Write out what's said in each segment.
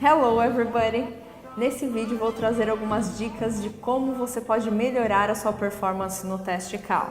Hello everybody! Nesse vídeo vou trazer algumas dicas de como você pode melhorar a sua performance no teste CAL.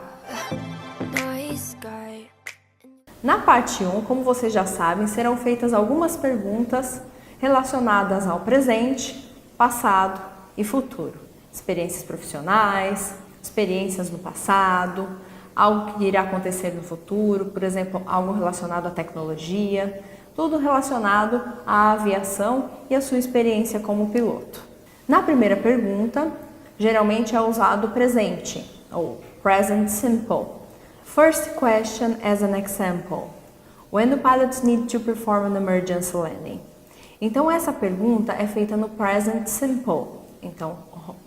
Na parte 1, como vocês já sabem, serão feitas algumas perguntas relacionadas ao presente, passado e futuro. Experiências profissionais, experiências no passado, algo que irá acontecer no futuro, por exemplo, algo relacionado à tecnologia, tudo relacionado à aviação e à sua experiência como piloto. Na primeira pergunta, geralmente é usado o presente, ou present simple. First question as an example. When do pilots need to perform an emergency landing? Então essa pergunta é feita no present simple. Então,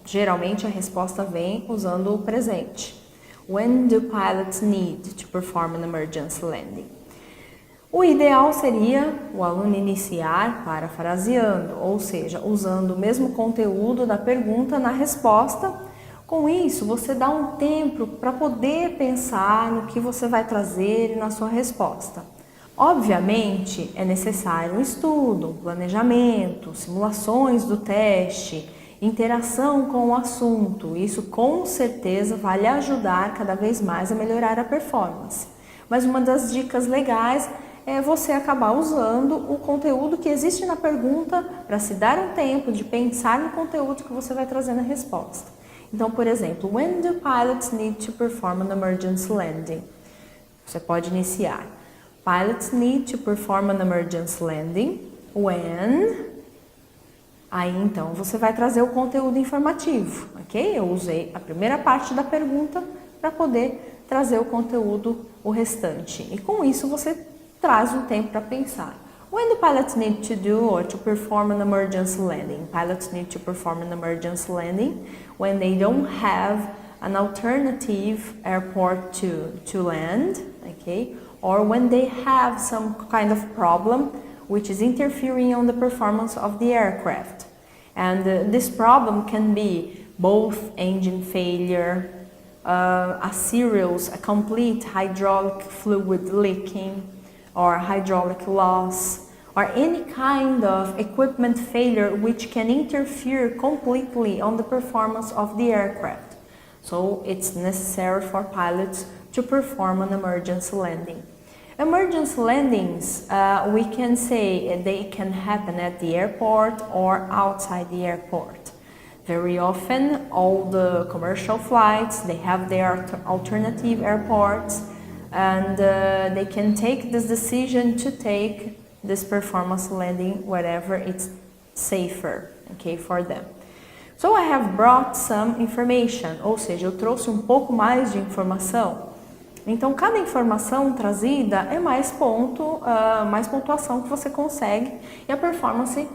geralmente a resposta vem usando o presente. When do pilots need to perform an emergency landing? O ideal seria o aluno iniciar parafraseando, ou seja, usando o mesmo conteúdo da pergunta na resposta. Com isso, você dá um tempo para poder pensar no que você vai trazer na sua resposta. Obviamente, é necessário um estudo, um planejamento, simulações do teste, interação com o assunto. Isso com certeza vai lhe ajudar cada vez mais a melhorar a performance. Mas uma das dicas legais é você acabar usando o conteúdo que existe na pergunta para se dar um tempo de pensar no conteúdo que você vai trazer na resposta. Então, por exemplo, when do pilots need to perform an emergency landing? Você pode iniciar. Pilots need to perform an emergency landing when... Aí, então, você vai trazer o conteúdo informativo, ok? Eu usei a primeira parte da pergunta para poder trazer o conteúdo, o restante. E com isso, você traz um tempo para pensar. When do pilots need to do or to perform an emergency landing? Pilots need to perform an emergency landing when they don't have an alternative airport to land, okay? Or when they have some kind of problem which is interfering on the performance of the aircraft. And this problem can be both engine failure, a complete hydraulic fluid leaking, or hydraulic loss, or any kind of equipment failure which can interfere completely on the performance of the aircraft. So it's necessary for pilots to perform an emergency landing. Emergency landings, we can say they can happen at the airport or outside the airport. Very often, all the commercial flights, they have their alternative airports, and they can take this decision to take this performance landing wherever it's safer, okay, for them. So I have brought some information, ou seja, eu trouxe um pouco mais de informação. Então, cada informação trazida é mais pontuação que você consegue e a performance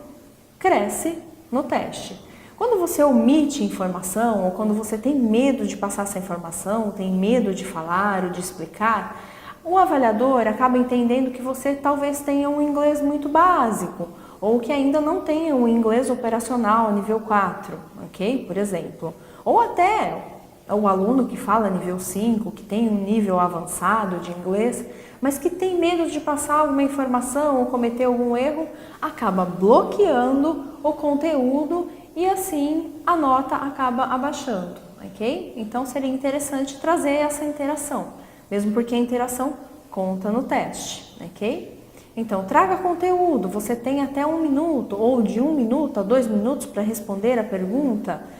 cresce no teste. Quando você omite informação ou quando você tem medo de passar essa informação, tem medo de falar ou de explicar, o avaliador acaba entendendo que você talvez tenha um inglês muito básico ou que ainda não tenha um inglês operacional nível 4, ok? Por exemplo. Ou até o aluno que fala nível 5, que tem um nível avançado de inglês, mas que tem medo de passar alguma informação ou cometer algum erro, acaba bloqueando o conteúdo e assim a nota acaba abaixando, ok? Então seria interessante trazer essa interação, mesmo porque a interação conta no teste, ok? Então traga conteúdo, você tem até 1 minuto ou de 1 minuto a 2 minutos para responder a pergunta.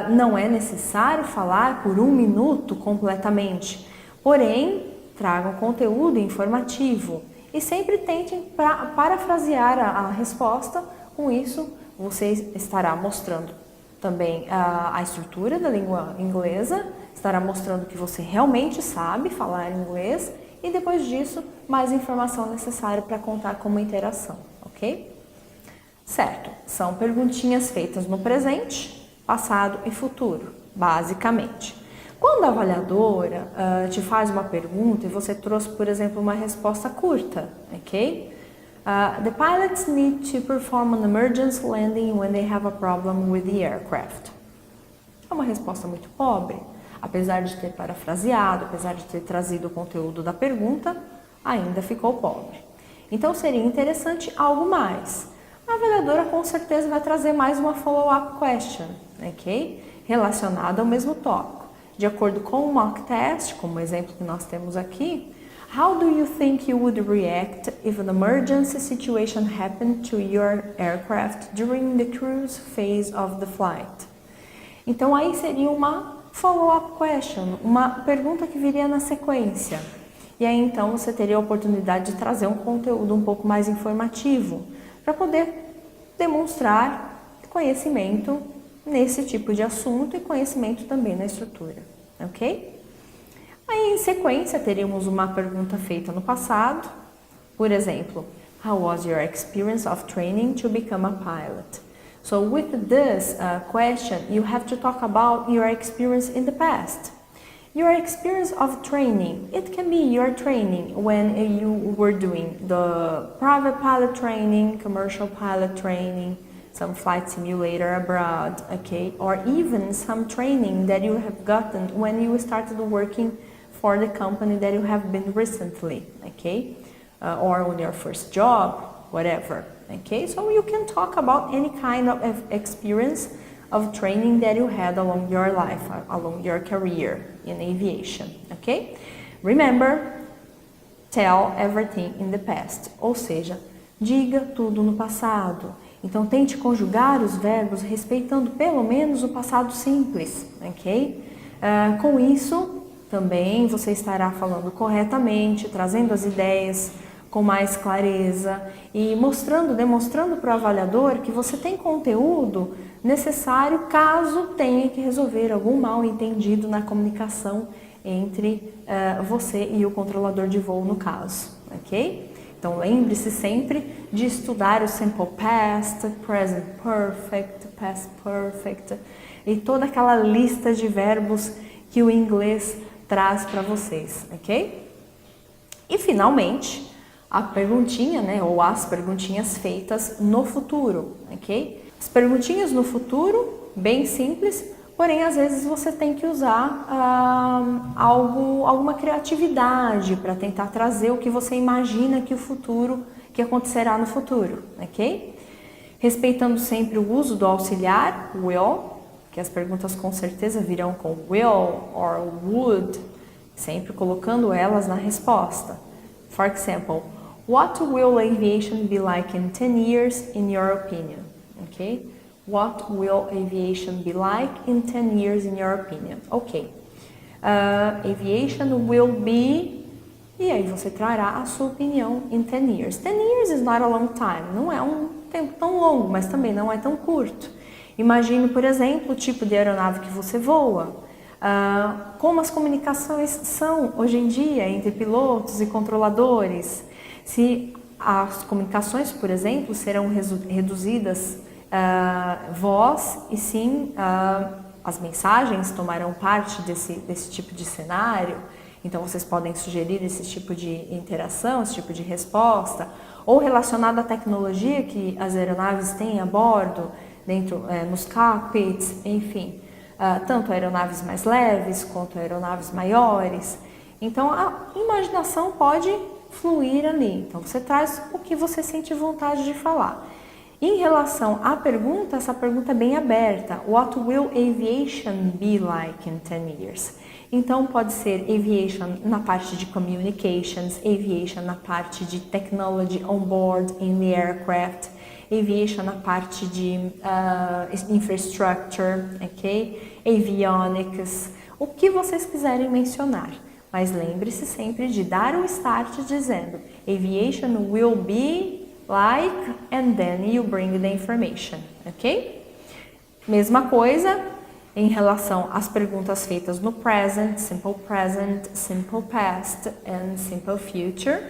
Não é necessário falar por 1 minuto completamente, porém tragam conteúdo informativo e sempre tentem parafrasear a resposta. Com isso você estará mostrando também a estrutura da língua inglesa, estará mostrando que você realmente sabe falar inglês e depois disso mais informação necessária para contar como interação, ok? Certo, são perguntinhas feitas no presente, passado e futuro, basicamente. Quando a avaliadora te faz uma pergunta e você trouxe, por exemplo, uma resposta curta, ok? The pilots need to perform an emergency landing when they have a problem with the aircraft. É uma resposta muito pobre. Apesar de ter parafraseado, apesar de ter trazido o conteúdo da pergunta, ainda ficou pobre. Então seria interessante algo mais. A avaliadora com certeza vai trazer mais uma follow-up question, ok? Relacionada ao mesmo tópico. De acordo com o mock test, como o exemplo que nós temos aqui, how do you think you would react if an emergency situation happened to your aircraft during the cruise phase of the flight? Então aí seria uma follow-up question, uma pergunta que viria na sequência. E aí então você teria a oportunidade de trazer um conteúdo um pouco mais informativo, para poder demonstrar conhecimento nesse tipo de assunto e conhecimento também na estrutura, ok? Aí em sequência teríamos uma pergunta feita no passado, por exemplo, how was your experience of training to become a pilot? So with this question, you have to talk about your experience in the past. Your experience of training, it can be your training when you were doing the private pilot training, commercial pilot training, some flight simulator abroad, okay? Or even some training that you have gotten when you started working for the company that you have been recently, okay? Or on your first job, whatever, okay? So you can talk about any kind of experience of training that you had along your life, along your career in aviation, okay? Remember, tell everything in the past, ou seja, diga tudo no passado. Então tente conjugar os verbos respeitando pelo menos o passado simples, ok? Com isso, também você estará falando corretamente, trazendo as ideias com mais clareza e demonstrando para o avaliador que você tem conteúdo necessário caso tenha que resolver algum mal entendido na comunicação entre você e o controlador de voo no caso, ok? Então lembre-se sempre de estudar o Simple Past, Present Perfect, Past Perfect e toda aquela lista de verbos que o inglês traz para vocês, ok? E finalmente, a perguntinha, né, ou as perguntinhas feitas no futuro, ok? As perguntinhas no futuro, bem simples, porém às vezes você tem que usar alguma criatividade para tentar trazer o que você imagina que acontecerá no futuro, ok? Respeitando sempre o uso do auxiliar, will, que as perguntas com certeza virão com will or would, sempre colocando elas na resposta. For example, what will aviation be like in 10 years in your opinion? Okay? What will aviation be like in 10 years in your opinion? Ok. Aviation will be... E aí você trará a sua opinião in 10 years. 10 years is not a long time. Não é um tempo tão longo, mas também não é tão curto. Imagine, por exemplo, o tipo de aeronave que você voa. Como as comunicações são hoje em dia entre pilotos e controladores. Se as comunicações, por exemplo, serão reduzidas voz e sim as mensagens tomarão parte desse tipo de cenário. Então vocês podem sugerir esse tipo de interação, esse tipo de resposta, ou relacionado à tecnologia que as aeronaves têm a bordo, dentro nos cockpits, enfim, tanto aeronaves mais leves quanto aeronaves maiores. Então a imaginação pode fluir ali. Então você traz o que você sente vontade de falar. Em relação à pergunta, essa pergunta é bem aberta. What will aviation be like in 10 years? Então pode ser aviation na parte de communications, aviation na parte de technology on board in the aircraft, aviation na parte de infrastructure, ok? Avionics, o que vocês quiserem mencionar. Mas lembre-se sempre de dar o start dizendo aviation will be like, and then you bring the information, ok? Mesma coisa em relação às perguntas feitas no present, simple past and simple future.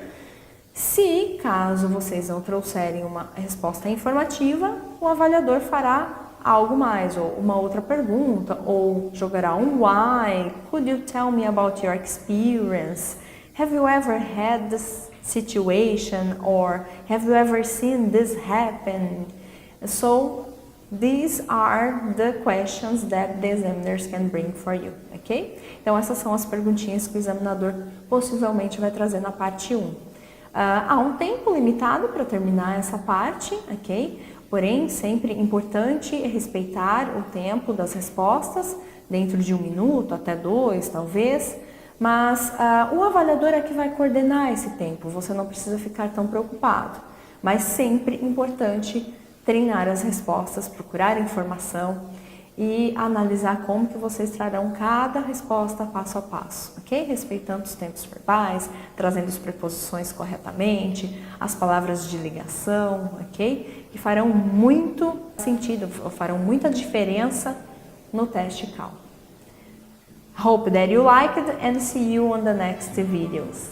Se, caso vocês não trouxerem uma resposta informativa, o avaliador fará algo mais, ou uma outra pergunta, ou jogará um why. Could you tell me about your experience? Have you ever had this situation, or have you ever seen this happen? So these are the questions that the examiners can bring for you, ok? Então essas são as perguntinhas que o examinador possivelmente vai trazer na parte 1. Há um tempo limitado para terminar essa parte, ok? Porém, sempre importante é respeitar o tempo das respostas, dentro de 1 minuto até 2, talvez, mas o avaliador é que vai coordenar esse tempo, você não precisa ficar tão preocupado. Mas sempre importante treinar as respostas, procurar informação e analisar como que vocês trarão cada resposta passo a passo, ok? Respeitando os tempos verbais, trazendo as preposições corretamente, as palavras de ligação, ok? Que farão muito sentido, farão muita diferença no teste CAL. Hope that you liked and see you on the next videos.